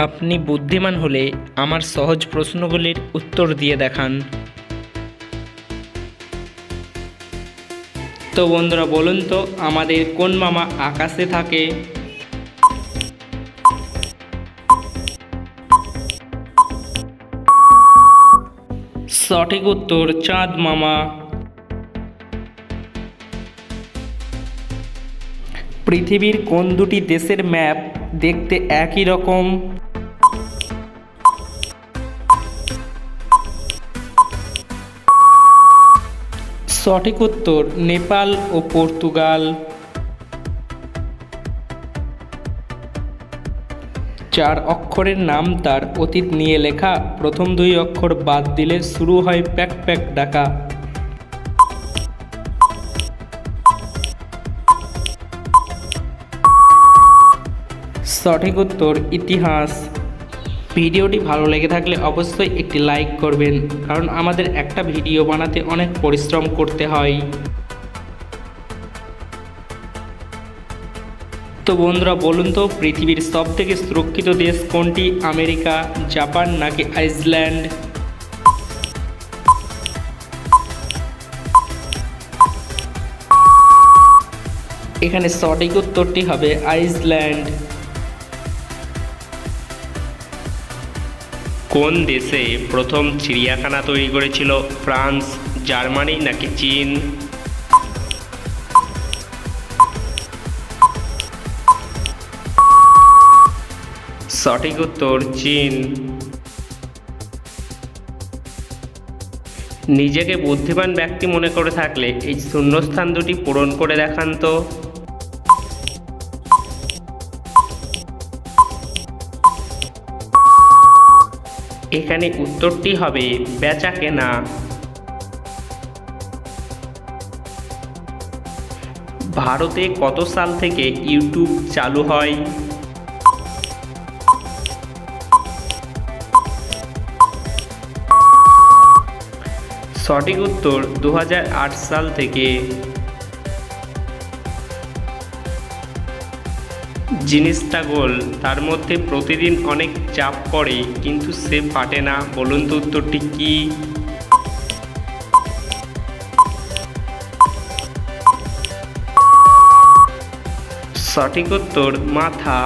আপনি বুদ্ধিমান হলে আমার সহজ প্রশ্নগুলির উত্তর দিয়ে দেখান। তো বন্ধুরা বলুন তো, আমাদের কোন মামা আকাশে থাকে? সঠিক উত্তর চাঁদ মামা। পৃথিবীর কোন দুটি দেশের ম্যাপ দেখতে একই রকম? সঠিক উত্তর নেপাল ও পর্তুগাল। 4 অক্ষরের নাম তার অতীত নিয়ে লেখা, প্রথম 2 অক্ষর বাদ দিলে শুরু হয় প্যাক প্যাক ডাকা। সঠিক উত্তর ইতিহাস। ভিডিওটি ভালো লেগে থাকলে অবশ্যই একটি লাইক করবেন, কারণ আমাদের একটা ভিডিও বানাতে অনেক পরিশ্রম করতে হয়। তো বন্ধুরা বলুন তো, পৃথিবীর সবথেকে সুরক্ষিত দেশ কোনটি? আমেরিকা, জাপান নাকি আইসল্যান্ড? এখানে সঠিক উত্তরটি হবে আইসল্যান্ড। কোন দেশে প্রথম চিড়িয়াখানা তৈরি করেছিল? ফ্রান্স, জার্মানি নাকি চীন? সঠিক উত্তর চীন। নিজেকে বুদ্ধিমান ব্যক্তি মনে করে থাকলে এই শূন্যস্থান দুটি পূরণ করে দেখান তো। এখানে উত্তরটি হবে বেচা কেনা। ভারতে কত সাল থেকে ইউটিউব চালু হয়? সঠিক উত্তর 2008 সাল থেকে। জিনিসটা গোল, তার মধ্যে প্রতিদিন অনেক চাপ পড়ে কিন্তু সে ফাটে না, বলুন তো উত্তরটি কি? সঠিক উত্তর মাথা।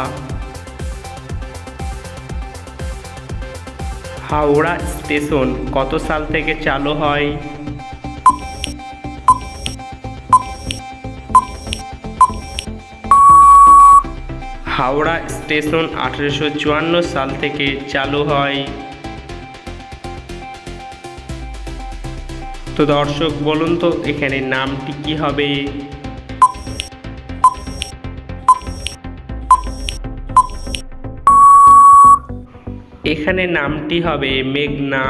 হাওড়া স্টেশন কত সাল থেকে চালু হয়? হাওড়া স্টেশন 1854 সাল থেকে চালু হয়। তো দর্শক বলুন তো, এখানে নামটি কি হবে? এখানে নামটি হবে মেঘনা।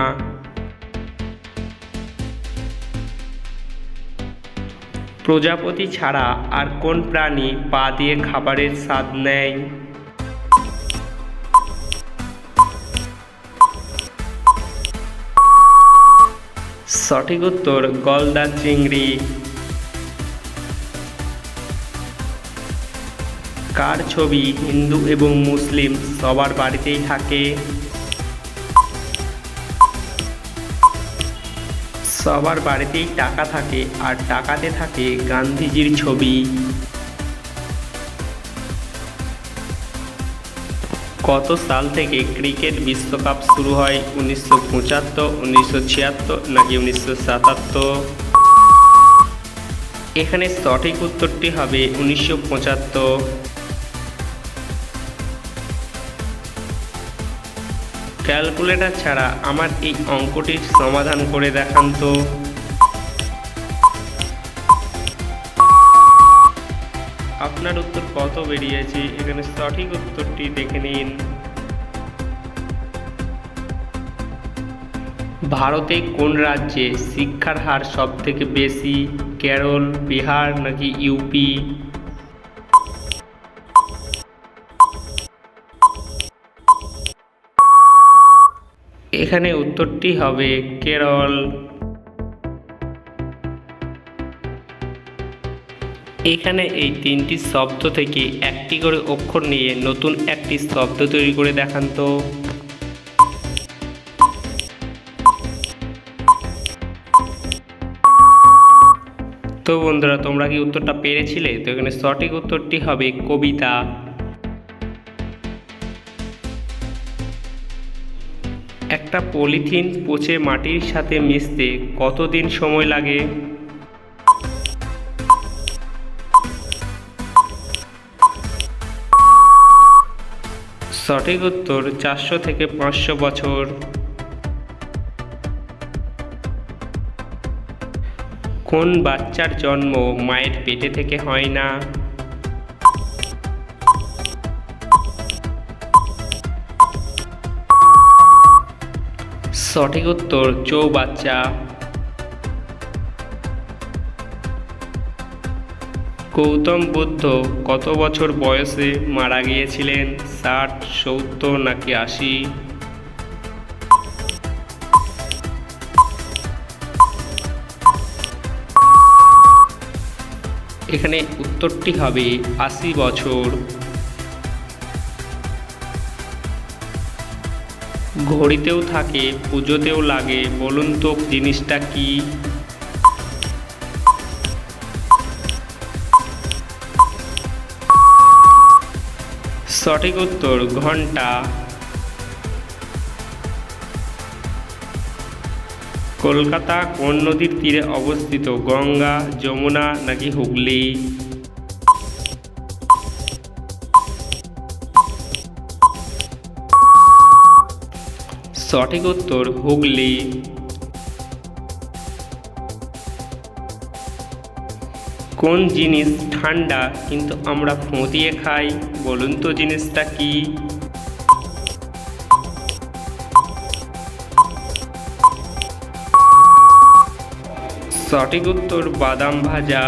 প্রজাপতি ছাড়া আর কোন প্রাণী পা দিয়ে খাবারের স্বাদ নেয়? সঠিক উত্তর গলদা চিংড়ি। কার ছবি হিন্দু এবং মুসলিম সবার বাড়িতেই থাকে? সবার বাড়িতেই টাকা থাকে, আর টাকাতে থাকে গান্ধীজির ছবি। কত সাল থেকে ক্রিকেট বিশ্বকাপ শুরু হয়? 1975, 1976 নাকি 1977? এখানে সঠিক উত্তরটি হবে 1975। ক্যালকুলেটর ছাড়া আমার এই অঙ্কটির সমাধান করে দেখান তো। আপনার উত্তর কত বেরিয়েছে? এখানে সঠিক উত্তরটি দেখে নিন। ভারতে কোন রাজ্যে শিক্ষার হার সব থেকে বেশি? কেরল, বিহার নাকি ইউপি? এখানে উত্তরটি হবে কেরল। এখানে এই তিনটি শব্দ থেকে একটি করে অক্ষর নিয়ে নতুন একটি শব্দ তৈরি করে দেখান তো। তো বন্ধুরা, তোমরা কি উত্তরটা পেরেছিলে? তো এখানে সঠিক উত্তরটি হবে কবিতা। একটা পলিথিন পচে মাটির সাথে মিশতে কতদিন সময় লাগে? সঠিক উত্তর 400 থেকে 500 বছর। কোন বাচ্চার জন্ম মায়ের পেটে থেকে হয় না? সঠিক উত্তর চৌবাচ্চা। গৌতম বুদ্ধ কত বছর বয়সে মারা গিয়েছিলেন? 60, 70 নাকি 80? এখানে উত্তরটি হবে 80 বছর। ঘড়িতেও থাকে, পুজোতেও লাগে, বলুন তো জিনিসটা কি? সঠিক উত্তর ঘন্টা। কলকাতা কোন নদীর তীরে অবস্থিত? গঙ্গা, যমুনা নাকি হুগলি? সঠিক উত্তর হুগলি। কোন জিনিস ঠান্ডা কিন্তু আমরা ফোঁ দিয়ে খাই? বলুন তো জিনিসটা কি? সঠিক উত্তর বাদাম ভাজা।